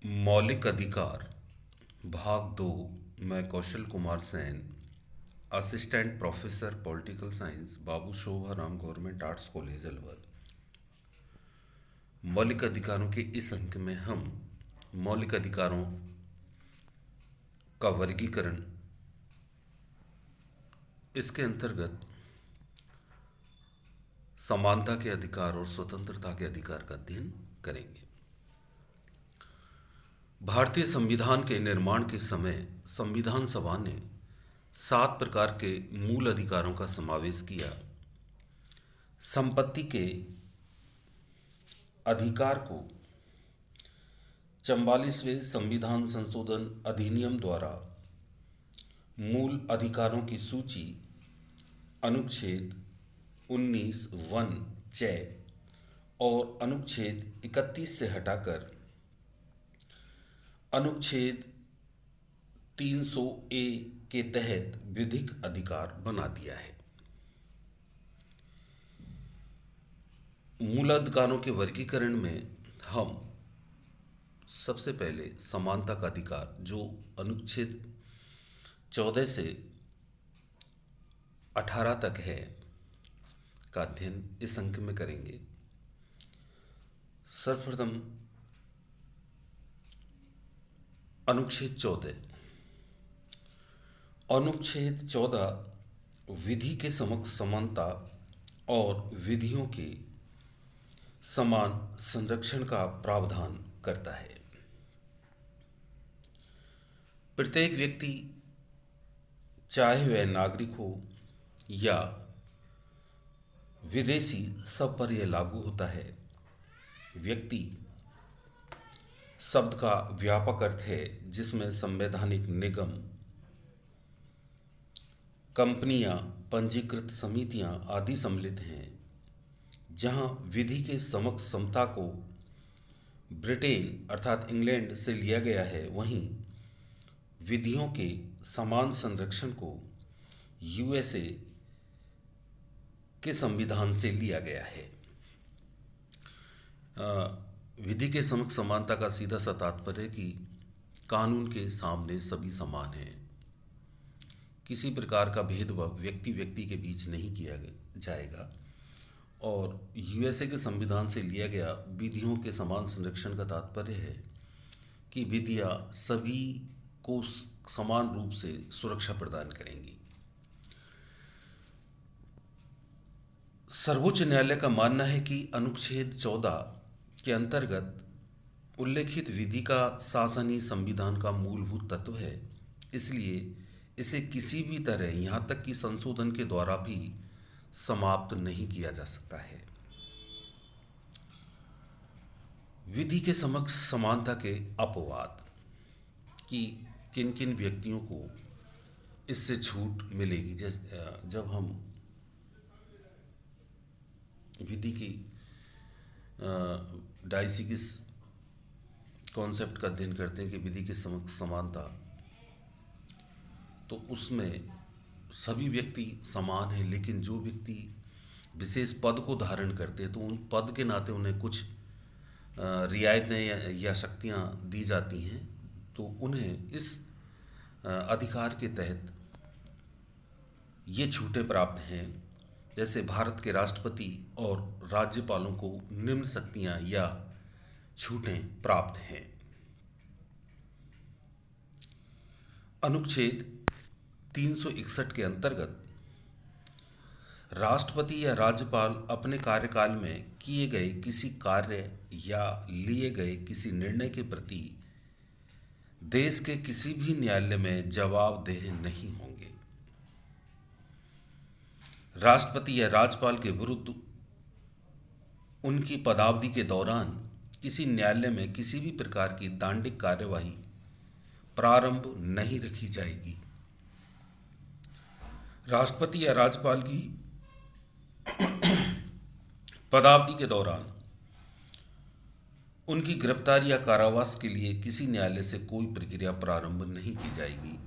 मौलिक अधिकार भाग दो। मैं Kaushal Kumar Sen, assistant professor political science, Babu Shobharam government arts college Alwar. मौलिक अधिकारों के इस अंक में हम मौलिक अधिकारों का वर्गीकरण, इसके अंतर्गत समानता के अधिकार और स्वतंत्रता के अधिकार का अध्ययन करेंगे। भारतीय संविधान के निर्माण के समय संविधान सभा ने 7 प्रकार के मूल अधिकारों का समावेश किया। संपत्ति के अधिकार को 44वें संविधान संशोधन अधिनियम द्वारा मूल अधिकारों की सूची अनुच्छेद 19(1) च और अनुच्छेद 31 से हटाकर अनुच्छेद 300A के तहत विधिक अधिकार बना दिया है। मूल अधिकारों के वर्गीकरण में हम सबसे पहले समानता का अधिकार, जो अनुच्छेद 14 से 18 तक है, का अध्ययन इस अंक में करेंगे। सर्वप्रथम अनुच्छेद 14। अनुच्छेद 14 विधि के समक्ष समानता और विधियों के समान संरक्षण का प्रावधान करता है। प्रत्येक व्यक्ति, चाहे वह नागरिक हो या विदेशी, सब पर यह लागू होता है। व्यक्ति शब्द का व्यापक अर्थ है, जिसमें संवैधानिक निगम, कंपनियां, पंजीकृत समितियां आदि सम्मिलित हैं। जहां विधि के समक्ष समता को ब्रिटेन अर्थात इंग्लैंड से लिया गया है, वहीं विधियों के समान संरक्षण को यूएसए के संविधान से लिया गया है। विधि के समक्ष समानता का सीधा सा तात्पर्य है कि कानून के सामने सभी समान हैं। किसी प्रकार का भेदभाव व्यक्ति व्यक्ति के बीच नहीं किया जाएगा। और यूएसए के संविधान से लिया गया विधियों के समान संरक्षण का तात्पर्य है कि विधियां सभी को समान रूप से सुरक्षा प्रदान करेंगी। सर्वोच्च न्यायालय का मानना है कि अनुच्छेद 14 के अंतर्गत उल्लेखित विधि का शासन ही संविधान का मूलभूत तत्व है। इसलिए इसे किसी भी तरह, यहाँ तक कि संशोधन के द्वारा भी समाप्त नहीं किया जा सकता है। विधि के समक्ष समानता के अपवाद, कि किन किन व्यक्तियों को इससे छूट मिलेगी। जैसे जब हम विधि की डायसिकिस कॉन्सेप्ट का अध्ययन करते हैं कि विधि के समक्ष समानता, तो उसमें सभी व्यक्ति समान हैं, लेकिन जो व्यक्ति विशेष पद को धारण करते हैं तो उन पद के नाते उन्हें कुछ रियायतें या शक्तियां दी जाती हैं, तो उन्हें इस अधिकार के तहत ये छूटें प्राप्त हैं। जैसे भारत के राष्ट्रपति और राज्यपालों को निम्न शक्तियां या छूटें प्राप्त हैं। अनुच्छेद 361 के अंतर्गत राष्ट्रपति या राज्यपाल अपने कार्यकाल में किए गए किसी कार्य या लिए गए किसी निर्णय के प्रति देश के किसी भी न्यायालय में जवाबदेह नहीं होंगे। राष्ट्रपति या राज्यपाल के विरुद्ध उनकी पदावधि के दौरान किसी न्यायालय में किसी भी प्रकार की दंडिक कार्यवाही प्रारंभ नहीं रखी जाएगी। राष्ट्रपति या राज्यपाल की पदावधि के दौरान उनकी गिरफ्तारी या कारावास के लिए किसी न्यायालय से कोई प्रक्रिया प्रारंभ नहीं की जाएगी।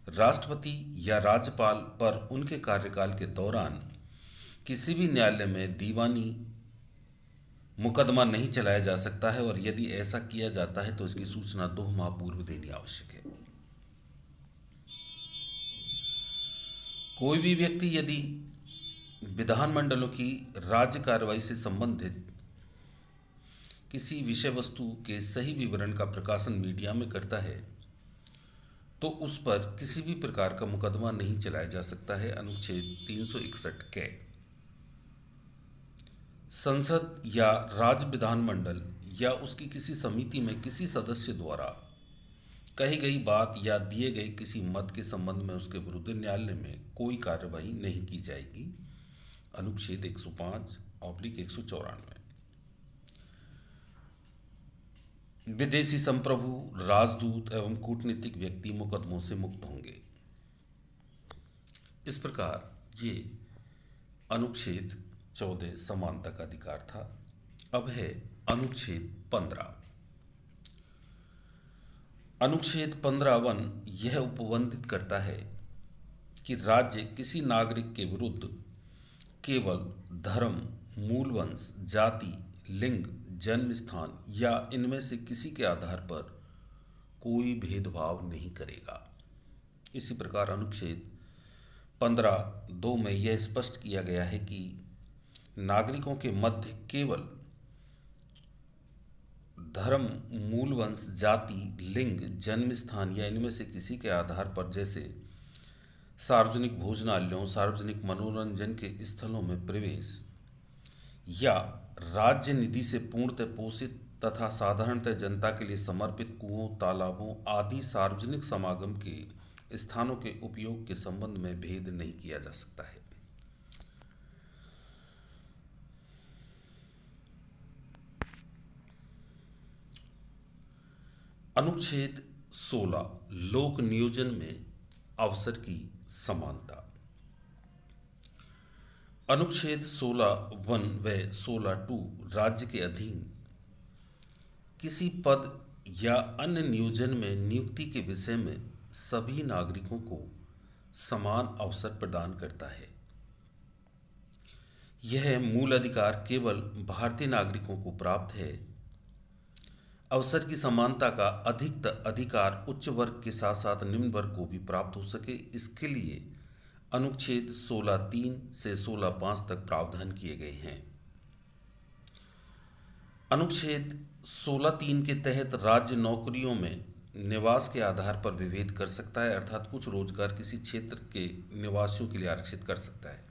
राष्ट्रपति या राज्यपाल पर उनके कार्यकाल के दौरान किसी भी न्यायालय में दीवानी मुकदमा नहीं चलाया जा सकता है और यदि ऐसा किया जाता है तो इसकी सूचना 2 माह पूर्व देनी आवश्यक है। कोई भी व्यक्ति यदि विधानमंडलों की राज्य कार्रवाई से संबंधित किसी विषय वस्तु के सही विवरण का प्रकाशन मीडिया में करता है तो उस पर किसी भी प्रकार का मुकदमा नहीं चलाया जा सकता है। अनुच्छेद 361 के संसद या राज्य विधानमंडल या उसकी किसी समिति में किसी सदस्य द्वारा कही गई बात या दिए गए किसी मत के संबंध में उसके विरुद्ध न्यायालय में कोई कार्यवाही नहीं की जाएगी। अनुच्छेद 105/194। विदेशी संप्रभु, राजदूत एवं कूटनीतिक व्यक्ति मुकदमों से मुक्त होंगे। इस प्रकार ये अनुच्छेद 14 समानता का अधिकार था। अब है अनुच्छेद 15। अनुच्छेद 15(1) यह उपबंधित करता है कि राज्य किसी नागरिक के विरुद्ध केवल धर्म, मूल वंश, जाति, लिंग, जन्म स्थान या इनमें से किसी के आधार पर कोई भेदभाव नहीं करेगा। इसी प्रकार अनुच्छेद 15(2) में यह स्पष्ट किया गया है कि नागरिकों के मध्य केवल धर्म, मूल वंश, जाति, लिंग, जन्म स्थान या इनमें से किसी के आधार पर जैसे सार्वजनिक भोजनालयों, सार्वजनिक मनोरंजन के स्थलों में प्रवेश या राज्य निधि से पूर्णतः पोषित तथा साधारणतः जनता के लिए समर्पित कुओं, तालाबों आदि सार्वजनिक समागम के स्थानों के उपयोग के संबंध में भेद नहीं किया जा सकता है। अनुच्छेद 16 लोक नियोजन में अवसर की समानता। अनुच्छेद 16(1) व 16(2) राज्य के अधीन किसी पद या अन्य नियोजन में नियुक्ति के विषय में सभी नागरिकों को समान अवसर प्रदान करता है। यह मूल अधिकार केवल भारतीय नागरिकों को प्राप्त है। अवसर की समानता का अधिकार उच्च वर्ग के साथ साथ निम्न वर्ग को भी प्राप्त हो सके, इसके लिए अनुच्छेद 16(3) से 16(5) तक प्रावधान किए गए हैं। अनुच्छेद 16(3) के तहत राज्य नौकरियों में निवास के आधार पर विभेद कर सकता है, अर्थात कुछ रोजगार किसी क्षेत्र के निवासियों के लिए आरक्षित कर सकता है।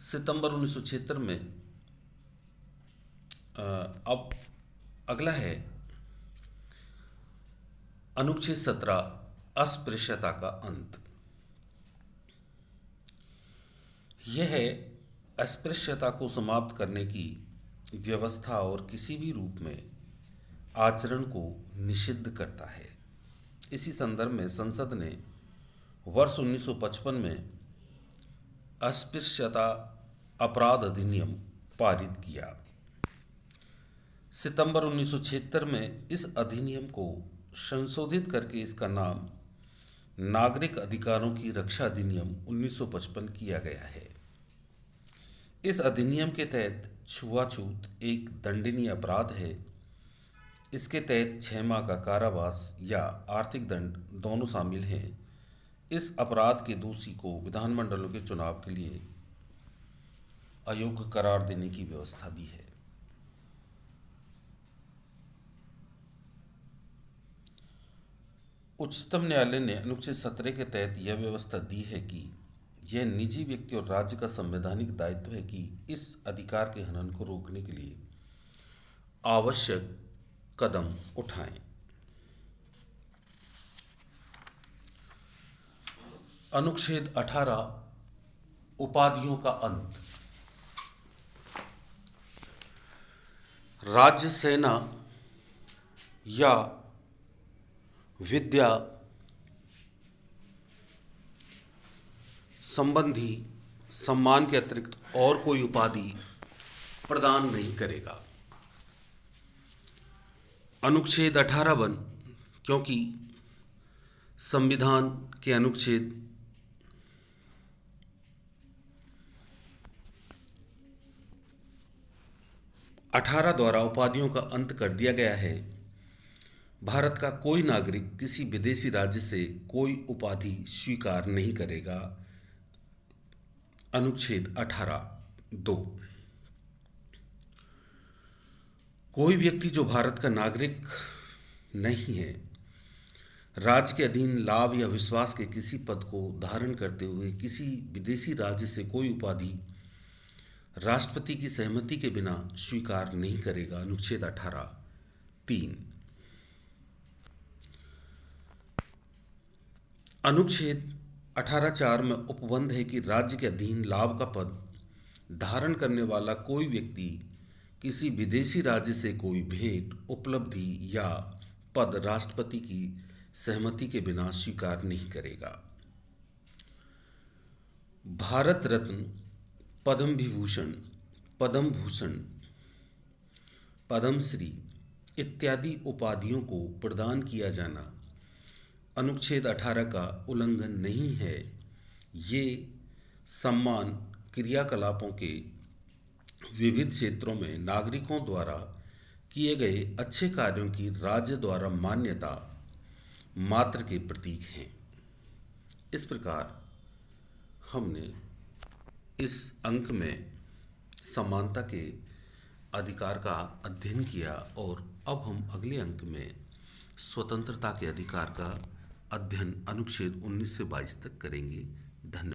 सितंबर 1976 में अब अगला है अनुच्छेद 17 अस्पृश्यता का अंत। यह अस्पृश्यता को समाप्त करने की व्यवस्था और किसी भी रूप में आचरण को निषिद्ध करता है। इसी संदर्भ में संसद ने वर्ष 1955 में अस्पृश्यता अपराध अधिनियम पारित किया। सितंबर 1976 में इस अधिनियम को संशोधित करके इसका नाम नागरिक अधिकारों की रक्षा अधिनियम 1955 किया गया है। इस अधिनियम के तहत छुआछूत एक दंडनीय अपराध है। इसके तहत 6 माह का कारावास या आर्थिक दंड दोनों शामिल हैं। इस अपराध के दोषी को विधानमंडलों के चुनाव के लिए अयोग्य करार देने की व्यवस्था भी है। उच्चतम न्यायालय ने अनुच्छेद 17 के तहत यह व्यवस्था दी है कि यह निजी व्यक्ति और राज्य का संवैधानिक दायित्व है कि इस अधिकार के हनन को रोकने के लिए आवश्यक कदम उठाएं। अनुच्छेद 18 उपाधियों का अंत। राज्य सेना या विद्या संबंधी सम्मान के अतिरिक्त और कोई उपाधि प्रदान नहीं करेगा। अनुच्छेद 18(1) क्योंकि संविधान के अनुच्छेद 18 द्वारा उपाधियों का अंत कर दिया गया है। भारत का कोई नागरिक किसी विदेशी राज्य से कोई उपाधि स्वीकार नहीं करेगा। अनुच्छेद 18(2) कोई व्यक्ति जो भारत का नागरिक नहीं है, राज्य के अधीन लाभ या विश्वास के किसी पद को धारण करते हुए किसी विदेशी राज्य से कोई उपाधि राष्ट्रपति की सहमति के बिना स्वीकार नहीं करेगा। अनुच्छेद 18(3) अनुच्छेद 18(4) में उपबंध है कि राज्य के अधीन लाभ का पद धारण करने वाला कोई व्यक्ति किसी विदेशी राज्य से कोई भेंट, उपलब्धि या पद राष्ट्रपति की सहमति के बिना स्वीकार नहीं करेगा। भारत रत्न, पद्म विभूषण, पद्म भूषण, पद्मश्री इत्यादि उपाधियों को प्रदान किया जाना अनुच्छेद 18 का उल्लंघन नहीं है। ये सम्मान क्रियाकलापों के विविध क्षेत्रों में नागरिकों द्वारा किए गए अच्छे कार्यों की राज्य द्वारा मान्यता मात्र के प्रतीक हैं। इस प्रकार हमने इस अंक में समानता के अधिकार का अध्ययन किया और अब हम अगले अंक में स्वतंत्रता के अधिकार का अध्ययन अनुच्छेद 19 से 22 तक करेंगे। धन्यवाद।